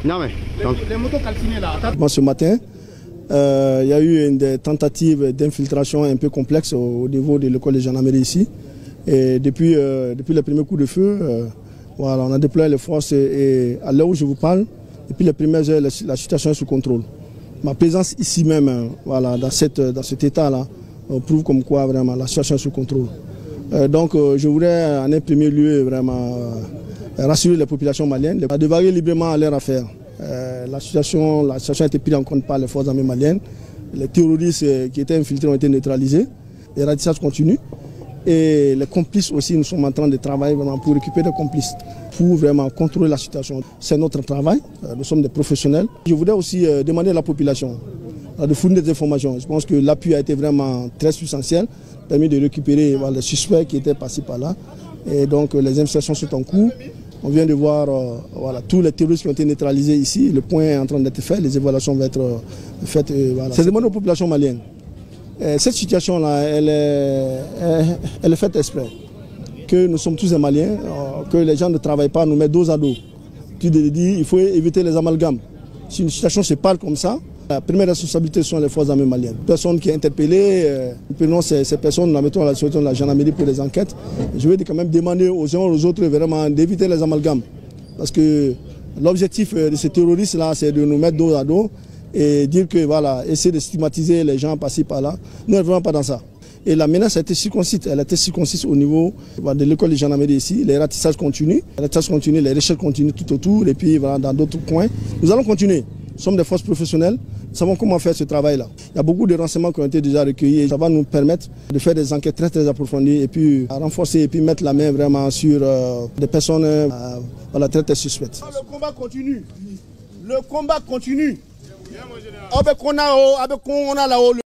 Non mais... Les motos calcinées là. Ce matin, il y a eu des tentatives d'infiltration un peu complexes au niveau de l'école de gendarmerie ici. Et depuis le premier coup de feu, voilà, on a déployé les forces et à l'heure où je vous parle, depuis les premières heures, la situation est sous contrôle. Ma présence ici même, voilà, dans cet état-là, prouve comme quoi vraiment la situation est sous contrôle. Donc je voudrais en un premier lieu vraiment rassurer les populations maliennes de varier librement à leur affaire. La situation a été prise en compte par les forces armées maliennes. Les terroristes qui étaient infiltrés ont été neutralisés. Les ratissages continuent. Et les complices aussi, nous sommes en train de travailler vraiment pour récupérer des complices, pour vraiment contrôler la situation. C'est notre travail, nous sommes des professionnels. Je voudrais aussi demander à la population de fournir des informations. Je pense que l'appui a été vraiment très substantiel, permis de récupérer les suspects qui étaient passés par là. Et donc les investigations sont en cours. On vient de voir tous les terroristes qui ont été neutralisés ici. Le point est en train d'être fait, les évaluations vont être faites. C'est demandé aux populations maliennes. Cette situation-là, elle est faite exprès. Que nous sommes tous des Maliens, que les gens ne travaillent pas, nous mettent dos à dos. Tu dis, il faut éviter les amalgames. Si une situation se parle comme ça, la première responsabilité sont les forces armées maliennes. Personne qui est interpellée, nous prenons ces personnes, nous la mettons à la situation de la gendarmerie pour les enquêtes. Je vais quand même demander aux uns et aux autres vraiment d'éviter les amalgames. Parce que l'objectif de ces terroristes-là, c'est de nous mettre dos à dos et dire que voilà, essayer de stigmatiser les gens passés par là. Nous ne vraiment pas dans ça. Et la menace a été circonscrite. Elle a été circonscrite au niveau de l'école de gendarmerie ici. Les ratissages continuent. Les recherches continuent tout autour et puis voilà, dans d'autres coins. Nous allons continuer. Nous sommes des forces professionnelles. Nous savons comment faire ce travail-là. Il y a beaucoup de renseignements qui ont été déjà recueillis. Ça va nous permettre de faire des enquêtes très très approfondies et puis renforcer et puis mettre la main vraiment sur des personnes très très suspectes. Le combat continue. Le combat continue.